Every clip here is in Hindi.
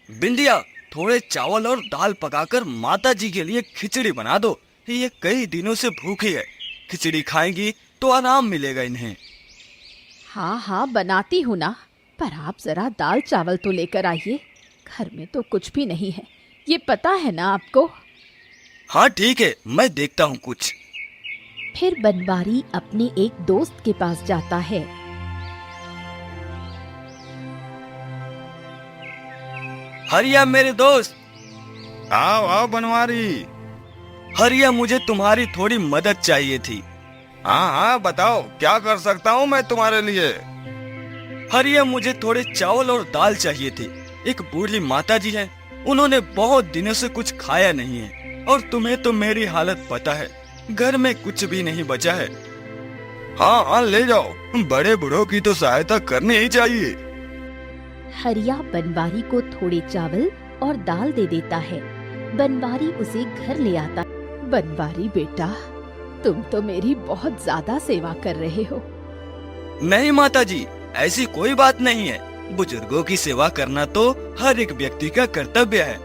बिंदिया, थोड़े चावल और दाल पकाकर माता जी के लिए खिचड़ी बना दो। ये कई दिनों से भूखी है। खिचड़ी खाएंगी तो आराम मिलेगा इन्हें। हाँ हाँ, बनाती हूँ ना। पर आप जरा दाल चावल तो लेकर आइए। घर में तो कुछ भी नहीं है, ये पता है ना आपको। हाँ ठीक है, मैं देखता हूँ कुछ। फिर बनवारी अपने एक दोस्त के पास जाता है। हरिया मेरे दोस्त। आओ आओ बनवारी। हरिया, मुझे तुम्हारी थोड़ी मदद चाहिए थी। हाँ हाँ बताओ, क्या कर सकता हूँ मैं तुम्हारे लिए। हरिया, मुझे थोड़े चावल और दाल चाहिए थे। एक बूढ़ी माता जी है, उन्होंने बहुत दिनों से कुछ खाया नहीं है। और तुम्हें तो मेरी हालत पता है, घर में कुछ भी नहीं बचा है। हाँ हाँ ले जाओ, बड़े बूढ़ों की तो सहायता करनी ही चाहिए। हरिया बनवारी को थोड़े चावल और दाल दे देता है। बनवारी उसे घर ले आता। बनवारी बेटा, तुम तो मेरी बहुत ज्यादा सेवा कर रहे हो। नहीं माता जी, ऐसी कोई बात नहीं है। बुजुर्गों की सेवा करना तो हर एक व्यक्ति का कर्तव्य है।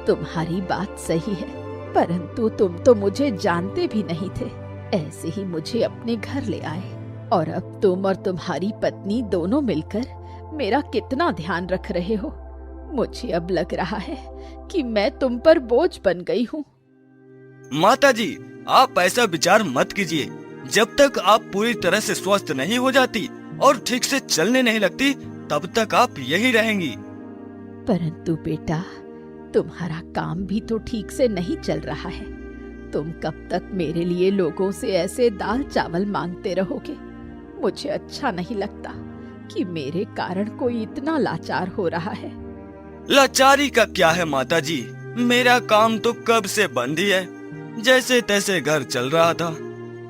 तुम्हारी बात सही है, परंतु तुम तो मुझे जानते भी नहीं थे। ऐसे ही मुझे अपने घर ले आए और अब तुम और तुम्हारी पत्नी दोनों मिलकर मेरा कितना ध्यान रख रहे हो। मुझे अब लग रहा है कि मैं तुम पर बोझ बन गई हूँ। माता जी, आप ऐसा विचार मत कीजिए। जब तक आप पूरी तरह से स्वस्थ नहीं हो जाती और ठीक से चलने नहीं लगती, तब तक आप यही रहेंगी। परंतु बेटा, तुम्हारा काम भी तो ठीक से नहीं चल रहा है। तुम कब तक मेरे लिए लोगों से ऐसे दाल चावल मांगते रहोगे? मुझे अच्छा नहीं लगता कि मेरे कारण कोई इतना लाचार हो रहा है। लाचारी का क्या है माता जी, मेरा काम तो कब से बंद ही है। जैसे तैसे घर चल रहा था।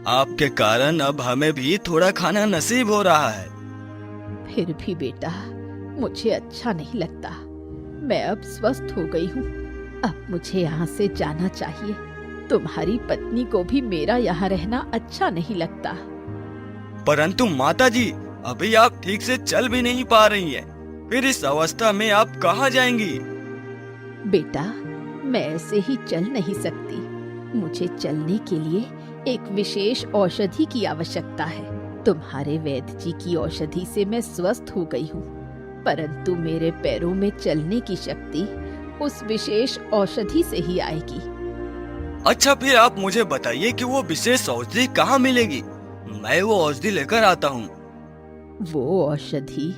आपके कारण अब हमें भी थोड़ा खाना नसीब हो रहा है। फिर भी बेटा, मुझे अच्छा नहीं लगता। मैं अब स्वस्थ हो गई हूँ। अब मुझे यहाँ से जाना चाहिए। तुम्हारी पत्नी को भी मेरा यहाँ रहना अच्छा नहीं लगता। परंतु माता जी, अभी आप ठीक से चल भी नहीं पा रही हैं। फिर इस अवस्था में आप कहाँ जाएंगी? बेटा, मैं ऐसे ही चल नहीं सकती। मुझे चलने के लिए एक विशेष औषधि की आवश्यकता है। तुम्हारे वैद्य जी की औषधि से मैं स्वस्थ हो गई हूँ, परंतु मेरे पैरों में चलने की शक्ति उस विशेष औषधि से ही आएगी। अच्छा, फिर आप मुझे बताइए कि वो विशेष औषधि कहाँ मिलेगी। मैं वो औषधि लेकर आता हूँ। वो औषधि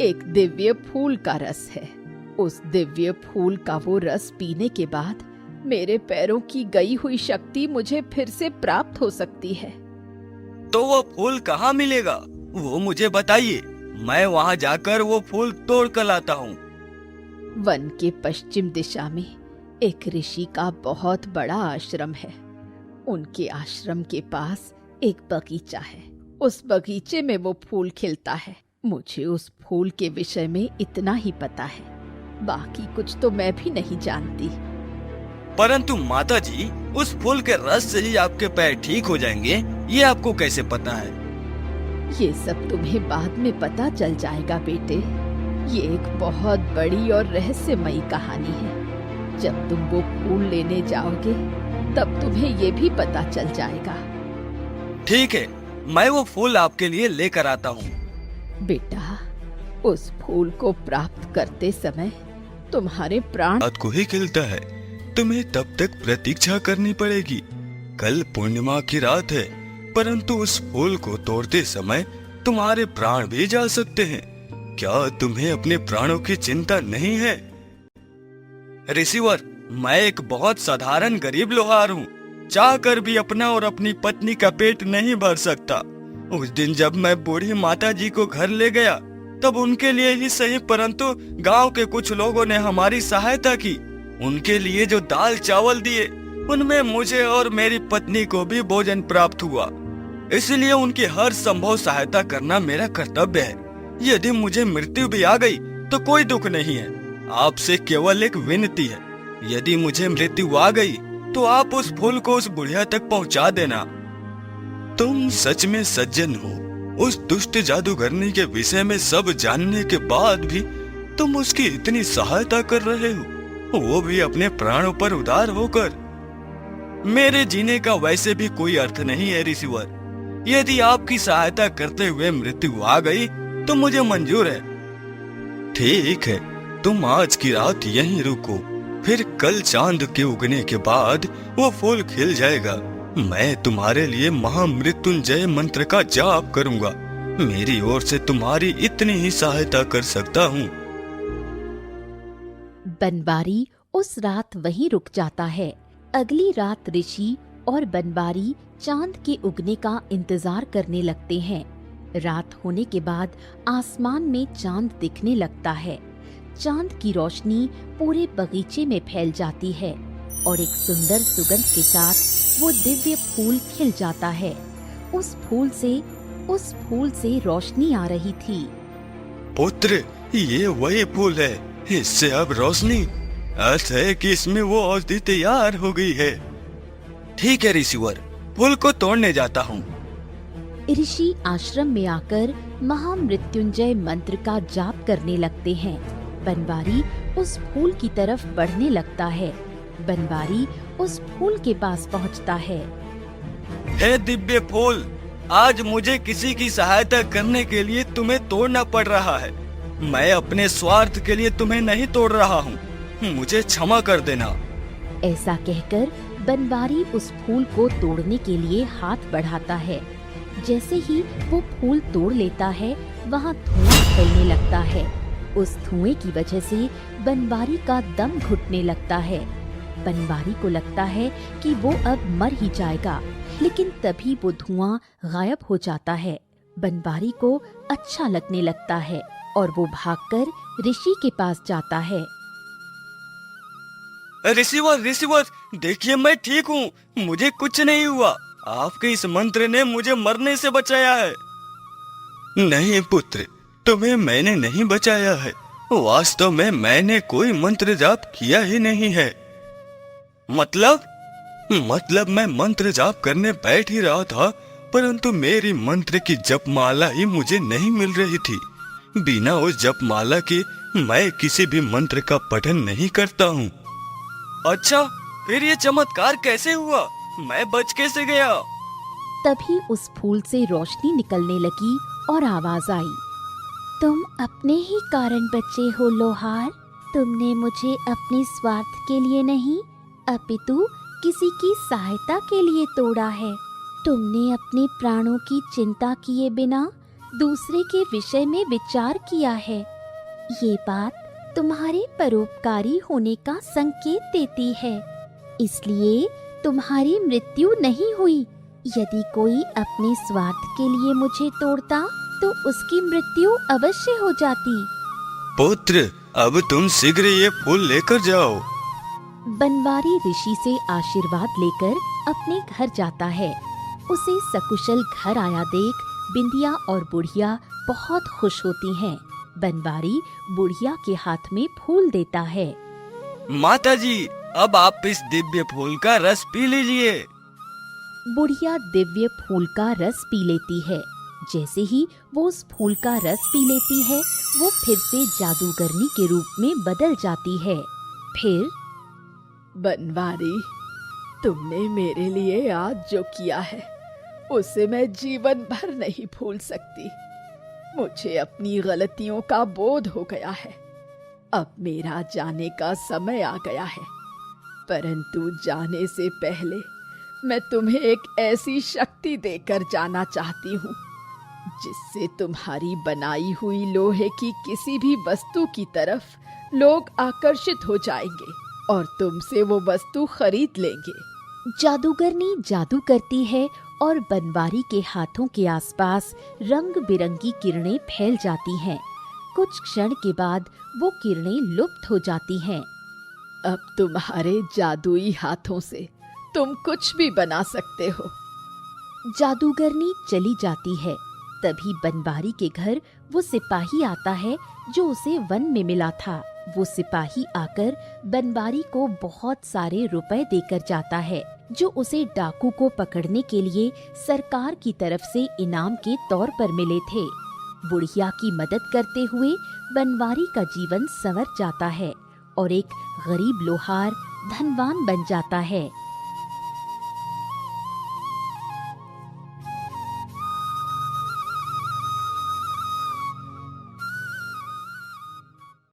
एक दिव्य फूल का रस है। उस दिव्य फूल का वो रस पीने के बाद मेरे पैरों की गई हुई शक्ति मुझे फिर से प्राप्त हो सकती है। तो वो फूल कहाँ मिलेगा, वो मुझे बताइए। मैं वहाँ जाकर वो फूल तोड़ कर लाता हूँ। वन के पश्चिम दिशा में एक ऋषि का बहुत बड़ा आश्रम है। उनके आश्रम के पास एक बगीचा है। उस बगीचे में वो फूल खिलता है। मुझे उस फूल के विषय में इतना ही पता है, बाकी कुछ तो मैं भी नहीं जानती। परंतु माता जी, उस फूल के रस से ही आपके पैर ठीक हो जाएंगे, ये आपको कैसे पता है? ये सब तुम्हें बाद में पता चल जाएगा बेटे। ये एक बहुत बड़ी और रहस्यमयी कहानी है। जब तुम वो फूल लेने जाओगे, तब तुम्हें ये भी पता चल जाएगा। ठीक है, मैं वो फूल आपके लिए लेकर आता हूँ। बेटा, उस फूल को प्राप्त करते समय तुम्हारे प्राण रात को ही खिलता है, तुम्हें तब तक प्रतीक्षा करनी पड़ेगी। कल पूर्णिमा की रात है, परंतु उस फूल को तोड़ते समय तुम्हारे प्राण भी जा सकते हैं। क्या तुम्हें अपने प्राणों की चिंता नहीं है? रिसीवर, मैं एक बहुत साधारण गरीब लोहार हूँ। चाहकर भी अपना और अपनी पत्नी का पेट नहीं भर सकता। उस दिन जब मैं बूढ़ी माता जी को घर ले गया, तब उनके लिए ही सही, परंतु गांव के कुछ लोगों ने हमारी सहायता की। उनके लिए जो दाल चावल दिए, उनमें मुझे और मेरी पत्नी को भी भोजन प्राप्त हुआ। इसलिए उनकी हर संभव सहायता करना मेरा कर्तव्य है। यदि मुझे मृत्यु भी आ गई तो कोई दुख नहीं है। आपसे केवल एक विनती है, यदि मुझे मृत्यु आ गई तो आप उस फूल को उस बुढ़िया तक पहुंचा देना। तुम सच में सज्जन हो। उस दुष्ट जादूगरनी के विषय में सब जानने के बाद भी तुम उसकी इतनी सहायता कर रहे हो, वो भी अपने प्राणों पर उदार होकर। मेरे जीने का वैसे भी कोई अर्थ नहीं है ऋषिवर। यदि आपकी सहायता करते हुए मृत्यु आ गई तो मुझे मंजूर है। ठीक है, तुम आज की रात यहीं रुको, फिर कल चांद के उगने के बाद वो फूल खिल जाएगा। मैं तुम्हारे लिए महामृत्युंजय मंत्र का जाप करूंगा। मेरी ओर से तुम्हारी इतनी ही सहायता कर सकता हूँ। बनवारी उस रात वहीं रुक जाता है। अगली रात ऋषि और बनवारी चांद के उगने का इंतजार करने लगते हैं। रात होने के बाद आसमान में चांद दिखने लगता है। चांद की रोशनी पूरे बगीचे में फैल जाती है और एक सुंदर सुगंध के साथ वो दिव्य फूल खिल जाता है। उस फूल से रोशनी आ रही थी। पुत्र, ये वही फूल है, इससे अब रोशनी, अर्थ है कि इसमें वो औषधि तैयार हो गई है। ठीक है ऋषिवर, फूल को तोड़ने जाता हूँ। ऋषि आश्रम में आकर महामृत्युंजय मंत्र का जाप करने लगते हैं। बनवारी उस फूल की तरफ बढ़ने लगता है। बनवारी उस फूल के पास पहुंचता है। हे दिव्य फूल, आज मुझे किसी की सहायता करने के लिए तुम्हें तोड़ना पड़ रहा है। मैं अपने स्वार्थ के लिए तुम्हें नहीं तोड़ रहा हूँ, मुझे क्षमा कर देना। ऐसा कहकर बनवारी उस फूल को तोड़ने के लिए हाथ बढ़ाता है। जैसे ही वो फूल तोड़ लेता है, वहाँ धुआं फैलने लगता है। उस धुएं की वजह से बनवारी का दम घुटने लगता है। बनवारी को लगता है कि वो अब मर ही जाएगा, लेकिन तभी वो धुआं गायब हो जाता है। बनवारी को अच्छा लगने लगता है और वो भागकर ऋषि के पास जाता है। ऋषिवर, देखिए मैं ठीक हूँ, मुझे कुछ नहीं हुआ। आपके इस मंत्र ने मुझे मरने से बचाया है। नहीं पुत्र, तुम्हें मैंने नहीं बचाया है। वास्तव में मैंने कोई मंत्र जाप किया ही नहीं है। मतलब मैं मंत्र जाप करने बैठ ही रहा था, परंतु मेरी मंत्र की जपमाला ही मुझे नहीं मिल रही थी। बिना उस जपमाला के मैं किसी भी मंत्र का पठन नहीं करता हूँ। अच्छा, फिर ये चमत्कार कैसे हुआ? मैं बच कैसे गया? तभी उस फूल से रोशनी निकलने लगी और आवाज आई। तुम अपने ही कारण बचे हो लोहार। तुमने मुझे अपने स्वार्थ के लिए नहीं, अपितु किसी की सहायता के लिए तोड़ा है। तुमने अपने प्राणों की चिंता किए बिना दूसरे के विषय में विचार किया है। ये बात तुम्हारे परोपकारी होने का संकेत देती है, इसलिए तुम्हारी मृत्यु नहीं हुई। यदि कोई अपने स्वार्थ के लिए मुझे तोड़ता तो उसकी मृत्यु अवश्य हो जाती। पुत्र, अब तुम शीघ्र ये फूल लेकर जाओ। बनवारी ऋषि से आशीर्वाद लेकर अपने घर जाता है। उसे सकुशल घर आया देख बिंदिया और बुढ़िया बहुत खुश होती हैं। बनवारी बुढ़िया के हाथ में फूल देता है। माता जी, अब आप इस दिव्य फूल का रस पी लीजिए। बुढ़िया दिव्य फूल का रस पी लेती है। जैसे ही वो उस फूल का रस पी लेती है, वो फिर से जादूगरनी के रूप में बदल जाती है। फिर बनवारी, तुमने मेरे लिए आज जो किया है उसे मैं जीवन भर नहीं भूल सकती। मुझे अपनी गलतियों का बोध हो गया है। अब मेरा जाने का समय आ गया है, परंतु जाने से पहले मैं तुम्हें एक ऐसी शक्ति देकर जाना चाहती हूँ जिससे तुम्हारी बनाई हुई लोहे की किसी भी वस्तु की तरफ लोग आकर्षित हो जाएंगे और तुमसे वो वस्तु खरीद लेंगे। जादूगरनी जादू करती है और बनवारी के हाथों के आसपास रंग बिरंगी किरणें फैल जाती हैं। कुछ क्षण के बाद वो किरणें लुप्त हो जाती हैं। अब तुम्हारे जादुई हाथों से तुम कुछ भी बना सकते हो। जादूगरनी चली जाती है। तभी बनवारी के घर वो सिपाही आता है जो उसे वन में मिला था। वो सिपाही आकर बनवारी को बहुत सारे रुपए देकर जाता है, जो उसे डाकू को पकड़ने के लिए सरकार की तरफ से इनाम के तौर पर मिले थे। बुढ़िया की मदद करते हुए बनवारी का जीवन संवर जाता है और एक गरीब लोहार धनवान बन जाता है।